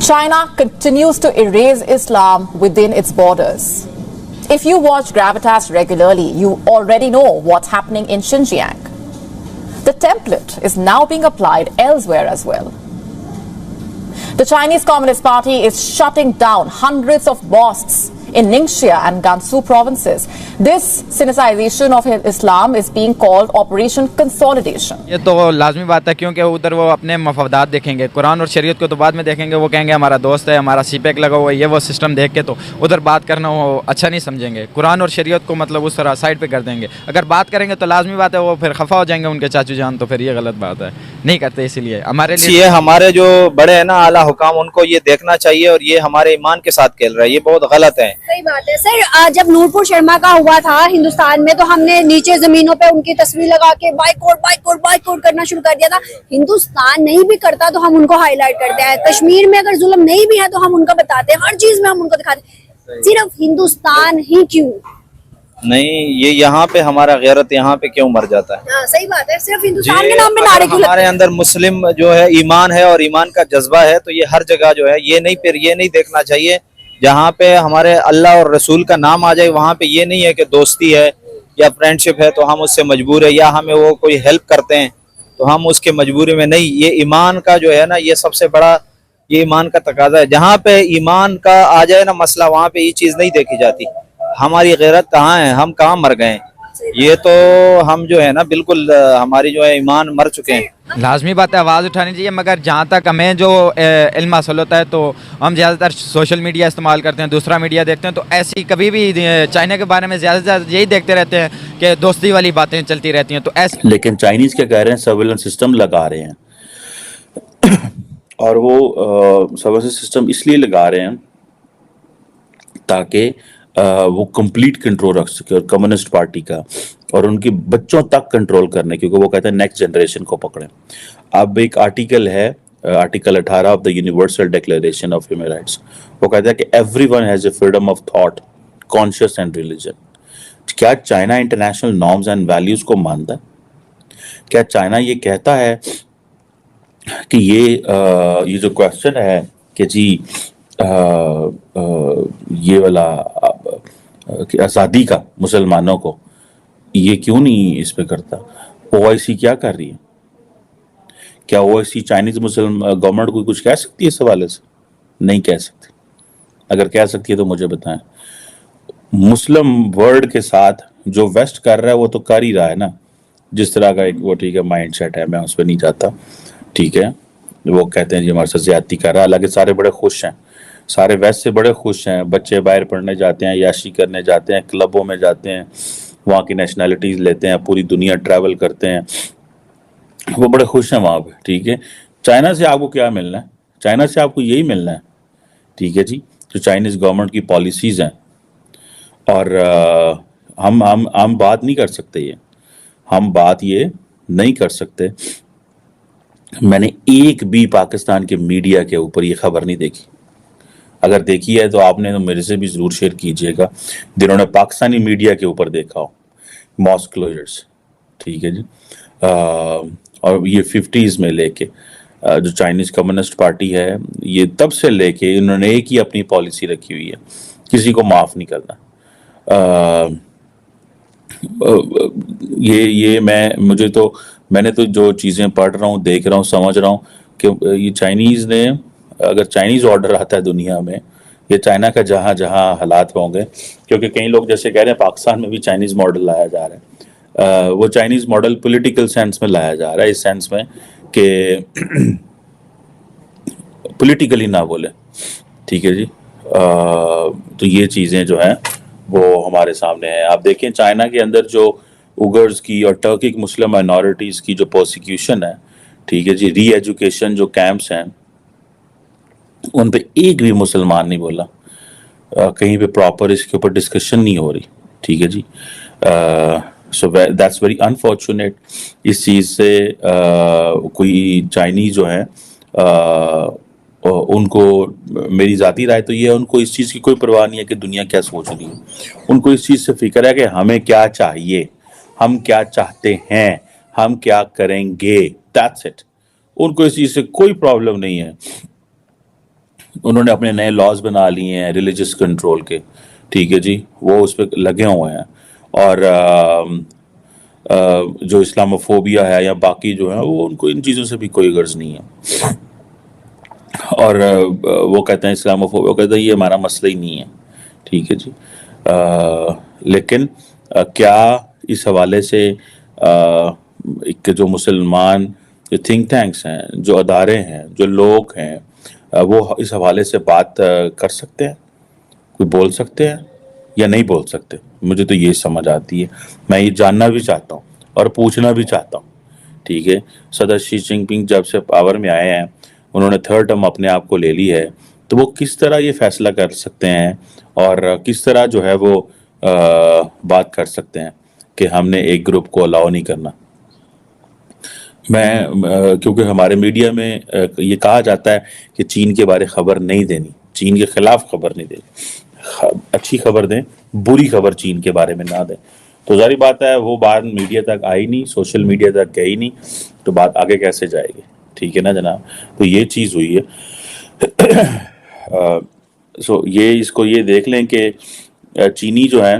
China continues to erase Islam within its borders. If you watch Gravitas regularly, you already know what's happening in Xinjiang. The template is now being applied elsewhere as well. The Chinese Communist Party is shutting down hundreds of mosques in Ningxia and Gansu provinces. This Sinicization of Islam is being called Operation Consolidation. یہ تو لازمی بات ہے کیونکہ ادھر وہ اپنے مفادات دیکھیں گے، قرآن اور شریعت کو تو بعد میں دیکھیں گے۔ وہ کہیں گے ہمارا دوست ہے، ہمارا سی پیک لگا ہوا ہے، یہ وہ سسٹم دیکھ کے تو ادھر بات کرنا وہ اچھا نہیں سمجھیں گے۔ قرآن اور شریعت کو مطلب اس طرح سائڈ پہ کر دیں گے۔ اگر بات کریں گے تو لازمی بات ہے وہ پھر خفا ہو جائیں گے ان کے چاچو جان، تو پھر یہ غلط بات ہے، نہیں کرتے۔ اسی لیے ہمارے لیے ہمارے جو بڑے ہیں نا اعلیٰ حکام، ان کو یہ دیکھنا چاہیے، اور یہ ہمارے ایمان کے ساتھ کھیل رہا ہے، یہ بہت غلط ہے۔ صحیح بات ہے سر۔ جب نورپور شرما کا ہوا تھا ہندوستان میں تو ہم نے نیچے زمینوں پہ ان کی تصویر لگا کے بائیکاٹ کرنا شروع کر دیا تھا۔ ہندوستان نہیں بھی کرتا تو ہم ان کو ہائی لائٹ کرتے ہیں، کشمیر میں اگر ظلم نہیں بھی ہے تو ہم ان کو بتاتے ہیں، ہر چیز میں ہم ان کو دکھاتے ہیں۔ صرف ہندوستان ہی کیوں نہیں، یہ یہاں پہ ہمارا غیرت یہاں پہ کیوں مر جاتا ہے؟ ہاں صحیح بات ہے، صرف ہندوستان کے نام پہ نعرے کیوں لگتے ہیں؟ ہمارے اندر مسلم جو ہے ایمان ہے اور ایمان کا جذبہ ہے، تو یہ ہر جگہ جو ہے یہ نہیں دیکھنا چاہیے جہاں پہ ہمارے اللہ اور رسول کا نام آ جائے وہاں پہ یہ نہیں ہے کہ دوستی ہے یا فرینڈشپ ہے تو ہم اس سے مجبور ہے، یا ہمیں وہ کوئی ہیلپ کرتے ہیں تو ہم اس کے مجبوری میں نہیں۔ یہ ایمان کا جو ہے نا یہ سب سے بڑا یہ ایمان کا تقاضا ہے۔ جہاں پہ ایمان کا آ جائے نا مسئلہ وہاں پہ یہ چیز نہیں دیکھی جاتی۔ ہماری غیرت کہاں ہے، ہم کہاں مر گئے ہیں؟ یہ تو ہم جو ہے نا بالکل ہماری جو ہے ایمان مر چکے ہیں۔ لازمی بات ہے آواز اٹھانی چاہیے، مگر جہاں تک ہمیں جو علم حاصل ہوتا ہے تو ہم زیادہ تر سوشل میڈیا استعمال کرتے ہیں، دوسرا میڈیا دیکھتے ہیں، تو ایسی کبھی بھی چائنا کے بارے میں زیادہ سے زیادہ یہی دیکھتے رہتے ہیں کہ دوستی والی باتیں چلتی رہتی ہیں۔ تو ایسے لیکن چائنیز کیا کہہ رہے ہیں، سرویلنس سسٹم لگا رہے ہیں، اور وہ سرویلنس سسٹم اس لیے لگا رہے ہیں تاکہ وہ کمپلیٹ کنٹرول رکھ سکے، اور کمیونسٹ پارٹی کا اور ان کے بچوں تک کنٹرول کرنے، کیونکہ وہ کہتے ہیں نیکسٹ جنریشن کو پکڑیں۔ اب ایک آرٹیکل ہے، article 18 of the universal declaration of human rights, وہ کہتا ہے کہ everyone has a freedom of thought, conscience and religion. کیا China international norms and values کو مانتا ہے؟ کیا چائنا یہ کہتا ہے کہ یہ جو کوشچن ہے کہ جی یہ والا آزادی کا مسلمانوں کو، یہ کیوں نہیں اس پہ کرتا؟ او آئی سی کیا کر رہی ہے؟ کیا او آئی سی چائنیز مسلم گورنمنٹ کو کچھ کہہ سکتی ہے اس حوالے سے؟ نہیں کہہ سکتی۔ اگر کہہ سکتی ہے تو مجھے بتائیں۔ مسلم ورلڈ کے ساتھ جو ویسٹ کر رہا ہے وہ تو کر ہی رہا ہے نا، جس طرح کا ایک وہ ٹھیک ہے مائنڈ سیٹ ہے، میں اس پہ نہیں جاتا، ٹھیک ہے۔ وہ کہتے ہیں جی ہمارے ساتھ زیادتی کر رہا ہے، حالانکہ سارے بڑے خوش ہیں، سارے ویسٹ سے بڑے خوش ہیں، بچے باہر پڑھنے جاتے ہیں، یاشی کرنے جاتے ہیں، کلبوں میں جاتے ہیں، وہاں کی نیشنلٹیز لیتے ہیں، پوری دنیا ٹریول کرتے ہیں، وہ بڑے خوش ہیں وہاں پہ، ٹھیک ہے۔ چائنا سے آپ کو کیا ملنا ہے؟ چائنا سے آپ کو یہی ملنا ہے، ٹھیک ہے جی، جو چائنیز گورنمنٹ کی پالیسیز ہیں۔ اور ہم بات نہیں کر سکتے، ہم بات یہ نہیں کر سکتے۔ میں نے ایک بھی پاکستان کے میڈیا کے اوپر یہ خبر نہیں دیکھی اگر دیکھی ہے تو آپ نے تو میرے سے بھی ضرور شیئر کیجئے گا، جنہوں نے پاکستانی میڈیا کے اوپر دیکھا ہو، ماسک کلوجرز، ٹھیک ہے جی، اور یہ 50s میں لے کے جو چائنیز کمیونسٹ پارٹی ہے، یہ تب سے لے کے انہوں نے ایک ہی اپنی پالیسی رکھی ہوئی ہے، کسی کو معاف نہیں کرنا۔ یہ میں نے تو جو چیزیں پڑھ رہا ہوں، دیکھ رہا ہوں، سمجھ رہا ہوں کہ یہ چائنیز نے، اگر چائنیز آرڈر آتا ہے دنیا میں، یہ چائنا کا جہاں جہاں حالات ہوں گے، کیونکہ کئی لوگ جیسے کہہ رہے ہیں پاکستان میں بھی چائنیز ماڈل لایا جا رہا ہے، وہ چائنیز ماڈل پولیٹیکل سینس میں لایا جا رہا ہے، اس سینس میں کہ پولیٹیکلی نہ بولے، ٹھیک ہے جی، تو یہ چیزیں جو ہیں وہ ہمارے سامنے ہیں۔ آپ دیکھیں چائنا کے اندر جو اوگرز کی اور ٹرکک مسلم مائنورٹیز کی جو پروسیکیوشن ہے، ٹھیک ہے جی، ری ایجوکیشن جو کیمپس ہیں، ان پہ ایک بھی مسلمان نہیں بولا، کہیں پہ پراپر اس کے اوپر ڈسکشن نہیں ہو رہی، ٹھیک ہے جی، سو دیٹس ویری انفارچونیٹ۔ اس چیز سے کوئی چائنیز جو ہیں ان کو، میری ذاتی رائے تو یہ ہے، ان کو اس چیز کی کوئی پرواہ نہیں ہے کہ دنیا کیا سوچ رہی ہے، ان کو اس چیز سے فکر ہے کہ ہمیں کیا چاہیے، ہم کیا چاہتے ہیں، ہم کیا کریں گے، that's it۔ ان کو اس چیز سے کوئی پرابلم نہیں ہے۔ انہوں نے اپنے نئے لاز بنا لیے ہیں ریلیجس کنٹرول کے، ٹھیک ہے جی، وہ اس پہ لگے ہوئے ہیں، اور جو اسلاموفوبیا ہے یا باقی جو ہیں، وہ ان کو ان چیزوں سے بھی کوئی غرض نہیں ہے، اور وہ کہتے ہیں اسلاموفوبیا، وہ کہتے ہیں یہ ہمارا مسئلہ ہی نہیں ہے، ٹھیک ہے جی۔ لیکن کیا اس حوالے سے جو مسلمان جو تھنک ٹینکس ہیں، جو ادارے ہیں، جو لوگ ہیں، وہ اس حوالے سے بات کر سکتے ہیں، کوئی بول سکتے ہیں یا نہیں بول سکتے؟ مجھے تو یہ سمجھ آتی ہے، میں یہ جاننا بھی چاہتا ہوں اور پوچھنا بھی چاہتا ہوں، ٹھیک ہے۔ صدر شی جن پنگ جب سے پاور میں آئے ہیں، انہوں نے 3rd ٹرم اپنے آپ کو لے لی ہے، تو وہ کس طرح یہ فیصلہ کر سکتے ہیں اور کس طرح جو ہے وہ بات کر سکتے ہیں کہ ہم نے ایک گروپ کو الاؤ نہیں کرنا؟ کیونکہ ہمارے میڈیا میں یہ کہا جاتا ہے کہ چین کے بارے خبر نہیں دینی، چین کے خلاف خبر نہیں دینی، اچھی خبر دیں، بری خبر چین کے بارے میں نہ دیں۔ تو ظاہری بات ہے وہ بات میڈیا تک آئی نہیں، سوشل میڈیا تک گئی نہیں، تو بات آگے کیسے جائے گی، ٹھیک ہے نا جناب؟ تو یہ چیز ہوئی ہے۔ یہ اس کو یہ دیکھ لیں کہ چینی جو ہے،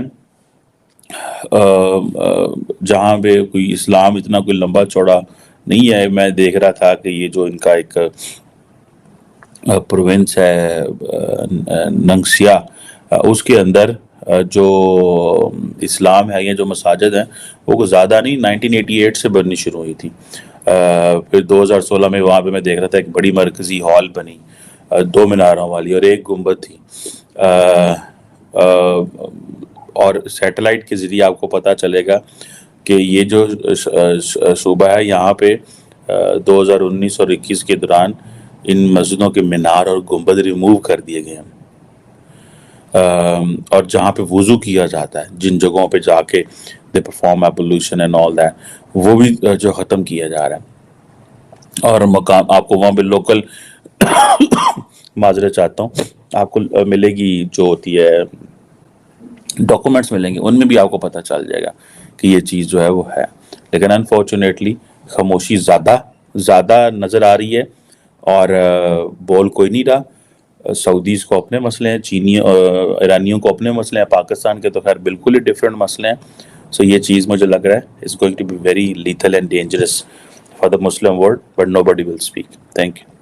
جہاں پہ کوئی اسلام اتنا کوئی لمبا چوڑا نہیں ہے، میں دیکھ رہا تھا کہ یہ جو ان کا ایک پروونس ہے ننگسیا، اس کے اندر جو اسلام ہے یا جو مساجد ہیں وہ زیادہ نہیں، 1988 سے بننی شروع ہوئی تھی، پھر 2016 میں وہاں پہ میں دیکھ رہا تھا ایک بڑی مرکزی ہال بنی 2 میناروں والی اور ایک گنبد تھی، اور سیٹلائٹ کے ذریعے آپ کو پتہ چلے گا کہ یہ جو صوبہ ہے یہاں پہ 2019 اور 21 کے دوران ان مسجدوں کے مینار اور گنبد ریموو کر دیے گئے ہیں، اور جہاں پہ وضو کیا جاتا ہے، جن جگہوں پہ جا کے they perform ablution and all that, وہ بھی جو ختم کیا جا رہا ہے، اور مقام آپ کو وہاں پہ لوکل معذرت چاہتا ہوں، آپ کو ملے گی جو ہوتی ہے ڈاکومنٹس ملیں گے، ان میں بھی آپ کو پتہ چل جائے گا کہ یہ چیز جو ہے وہ ہے، لیکن انفارچونیٹلی خاموشی زیادہ نظر آ رہی ہے، اور بول کوئی نہیں رہا۔ سعودیز کو اپنے مسئلے ہیں، ایرانیوں کو اپنے مسئلے ہیں، پاکستان کے تو خیر بالکل ہی ڈیفرنٹ مسئلے ہیں۔ سو یہ چیز مجھے لگ رہا ہے it's going to be very lethal and dangerous for the Muslim world, but nobody will speak. Thank you.